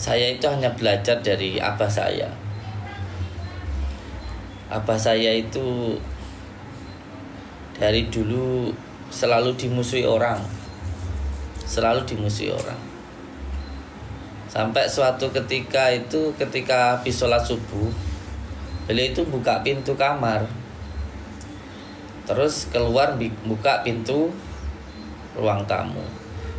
Saya itu hanya belajar dari abah saya. Abah saya itu dari dulu selalu dimusuhi orang. Selalu dimusuhi orang. Sampai suatu ketika itu, ketika habis sholat subuh, beliau itu buka pintu kamar, terus keluar buka pintu ruang tamu.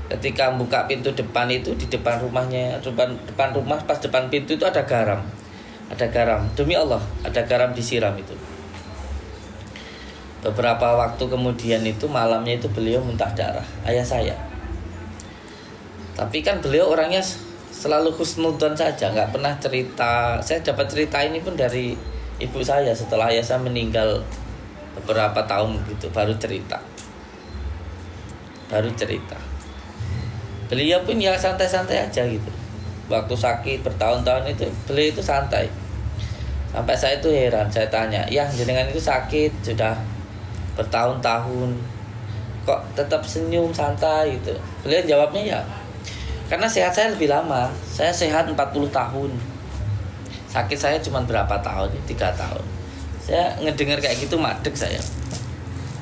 Ketika buka pintu depan itu, di depan rumahnya, depan rumah, pas depan pintu itu ada garam. Ada garam, demi Allah, ada garam disiram itu. Beberapa waktu kemudian itu, malamnya itu beliau muntah darah, ayah saya. Tapi kan beliau orangnya selalu husnudzon saja, nggak pernah cerita. Saya dapat cerita ini pun dari ibu saya setelah ayah saya meninggal beberapa tahun gitu, baru cerita. Beliau pun ya santai-santai aja gitu. Waktu sakit bertahun-tahun itu, beliau itu santai. Sampai saya itu heran, saya tanya, ya jenengan itu sakit sudah bertahun-tahun, kok tetap senyum santai gitu. Beliau jawabnya ya, karena sehat saya lebih lama. Saya sehat 40 tahun. Sakit saya cuma berapa tahun, 3 tahun. Saya ngedengar kayak gitu madeg saya.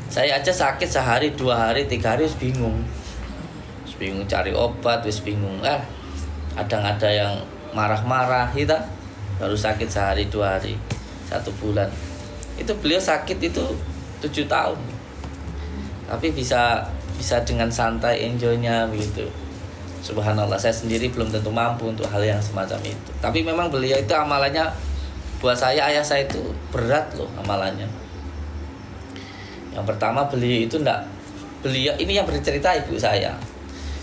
Saya aja sakit sehari, 2 hari, 3 hari bingung cari obat, bingung. Kadang ada yang marah-marah kita, baru sakit sehari, 2 hari, 1 bulan. Itu beliau sakit itu 7 tahun, tapi bisa dengan santai, enjoynya begitu. Subhanallah, saya sendiri belum tentu mampu untuk hal yang semacam itu. Tapi memang beliau itu amalannya, buat saya, ayah saya itu berat loh amalannya. Yang pertama, beliau ini yang bercerita ibu saya.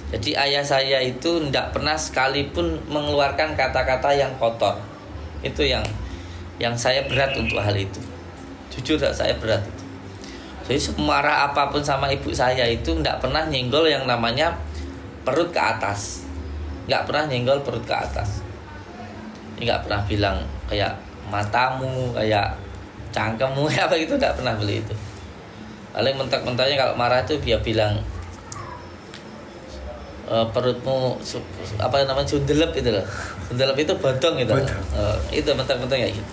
Jadi ayah saya itu tidak pernah sekalipun mengeluarkan kata-kata yang kotor. Itu yang saya berat untuk hal itu. Jujur saya berat itu. Jadi semarah apapun sama ibu saya itu tidak pernah nyenggol yang namanya perut ke atas. Nggak pernah nyenggol perut ke atas. Nggak pernah bilang kayak matamu, kayak cangkemmu, apa gitu, nggak pernah beli itu. Paling mentak-mentaknya kalau marah itu dia bilang perutmu apa namanya, sundelep itu loh. Sundelep itu bodong gitu. Itu mentak-mentak kayak gitu.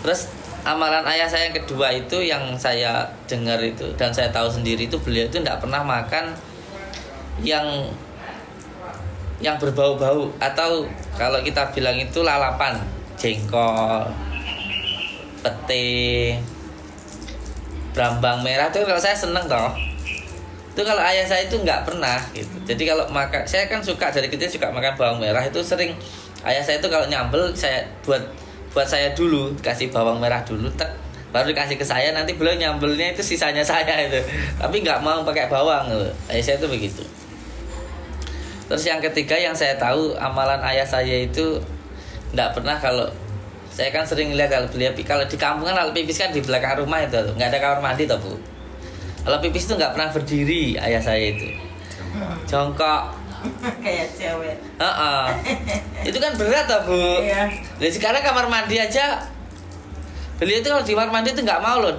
Terus amalan ayah saya yang kedua itu yang saya dengar itu dan saya tahu sendiri itu, beliau itu tidak pernah makan yang berbau-bau, atau kalau kita bilang itu lalapan, jengkol, pete, brambang merah. Itu kalau saya seneng toh. Itu kalau ayah saya itu nggak pernah gitu. Jadi kalau makan, saya kan suka dari kecil suka makan bawang merah, itu sering ayah saya itu kalau nyambel, saya buat saya dulu, kasih bawang merah dulu, baru dikasih ke saya, nanti beliau nyambelnya itu sisanya saya itu. Tapi nggak mau pakai bawang gitu. Ayah saya itu begitu. Terus yang ketiga yang saya tahu, amalan ayah saya itu nggak pernah, kalau saya kan sering lihat kalau beliau, kalau di kampungan kalau pipis kan di belakang rumah itu, nggak ada kamar mandi toh Bu. Kalau pipis itu nggak pernah berdiri ayah saya itu, jongkok kayak cewek. Itu kan berat toh Bu. Iya. Jadi sekarang kamar mandi aja, beliau itu kalau di kamar mandi itu nggak mau loh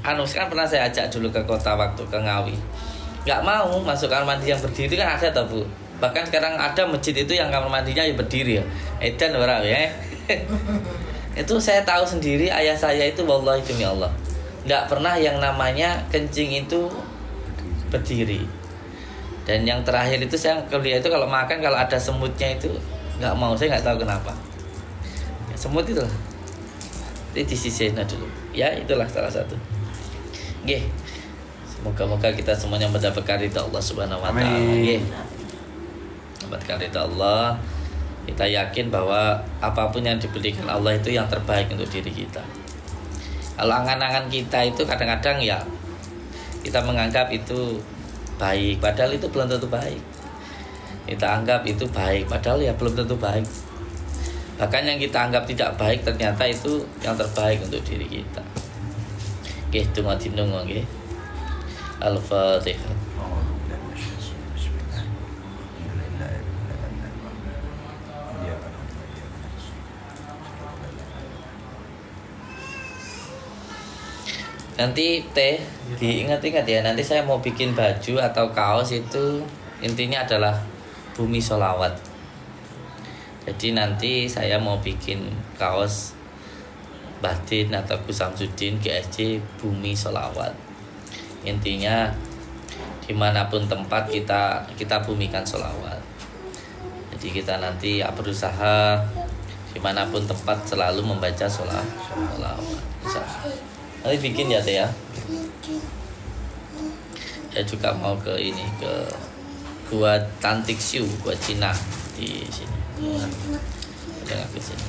kan pernah saya ajak dulu ke kota waktu ke Ngawi, nggak mau masuk kamar mandi yang berdiri, kan ada toh Bu. Bahkan sekarang ada masjid itu yang kamar mandinya yang berdiri ya. Edan orang ya. Itu saya tahu sendiri, ayah saya itu wallahi demi Allah nggak pernah yang namanya kencing itu berdiri. Dan yang terakhir itu saya kuliah itu kalau makan, kalau ada semutnya itu nggak mau, saya nggak tahu kenapa. Semut itu lah, itu disisihin dulu. Ya itulah salah satu. Oke, semoga kita semuanya mendapatkan ridha Allah Subhanahu Wa Taala. Oke, mendapatkan ridha Allah. Kita yakin bahwa apapun yang diberikan Allah itu yang terbaik untuk diri kita. Kalau angan-angan kita itu kadang-kadang ya kita menganggap itu baik, padahal itu belum tentu baik. Kita anggap itu baik, padahal ya belum tentu baik. Bahkan yang kita anggap tidak baik ternyata itu yang terbaik untuk diri kita. Oke, itu mati nunggu. Oke, Al-Fatihah. Nanti diingat-ingat ya, nanti saya mau bikin baju atau kaos itu intinya adalah bumi sholawat. Jadi nanti saya mau bikin kaos batin atau Gus Samsudin GSJ Bumi Sholawat. Intinya dimanapun tempat kita bumikan sholawat. Jadi kita nanti berusaha dimanapun tempat selalu membaca sholawat. Nanti bikin ya Teh ya. Saya juga mau ke Gua Cantik Siu, Gua Cina di sini. Jangan ke sini.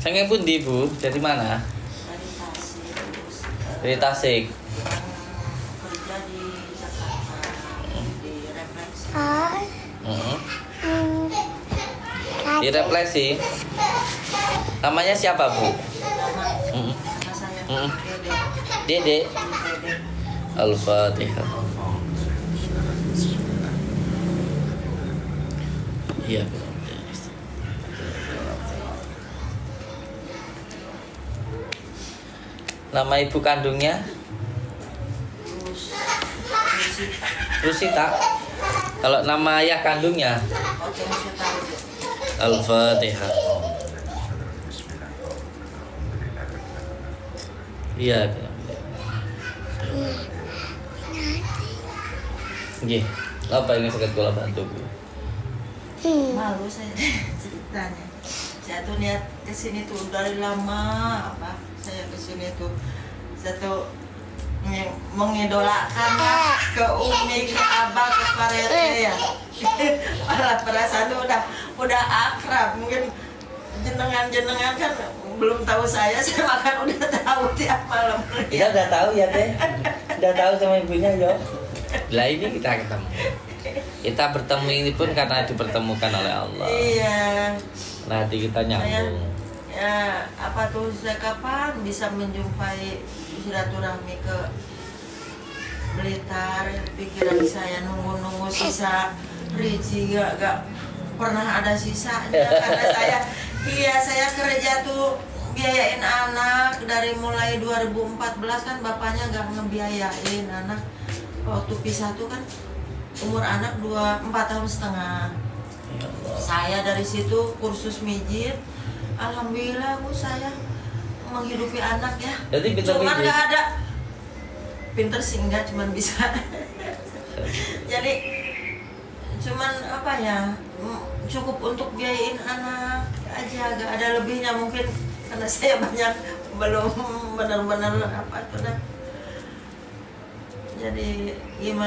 Sange pun di Bu, dari mana? Dari Tasik. Kerja di Jakarta di Refleksi. Di Refleksi. Namanya siapa Bu? Nama saya Dede. Dede. Al-Fatihah. Iya. Nama ibu kandungnya? Rusita. Kalau nama ayah kandungnya? Al-Fatihah. Iya. Nggih. Apa yang sakit kula bantu Bu? Malu saya ceritanya. Saya tuh niat kesini tuh dari lama, apa? Saya kesini tuh satu mengidolakan lah ke Umi, ke Abah, ke Parete ya. Malah perasaan tuh udah akrab. Mungkin jenengan kan belum tahu saya makan udah tahu tiap malam. Kita udah tahu ya Teh. Udah tahu sama ibunya yo. Lah ini kita ketemu. Kita bertemu ini pun karena dipertemukan oleh Allah. Iya. Nah, hati kita nyambung. Ya, apa tuh saya kapan bisa menjumpai silaturahmi ke Blitar? Pikiran saya nunggu sisa Riji gak pernah ada sisanya karena saya kerja tuh biayain anak dari mulai 2014 kan bapaknya gak ngebiayain anak. Waktu pisah tuh kan umur anak 4 tahun setengah. Ya Allah. Saya dari situ kursus mijit. Alhamdulillah Bu, saya menghidupi anak ya. Jadi pinter Cuman mijit? gak ada. Pinter sih enggak, cuman bisa. Jadi cuman apa ya, cukup untuk biayain anak aja, gak ada lebihnya mungkin karena saya banyak belum benar-benar apa tuh dah. Jadi gimana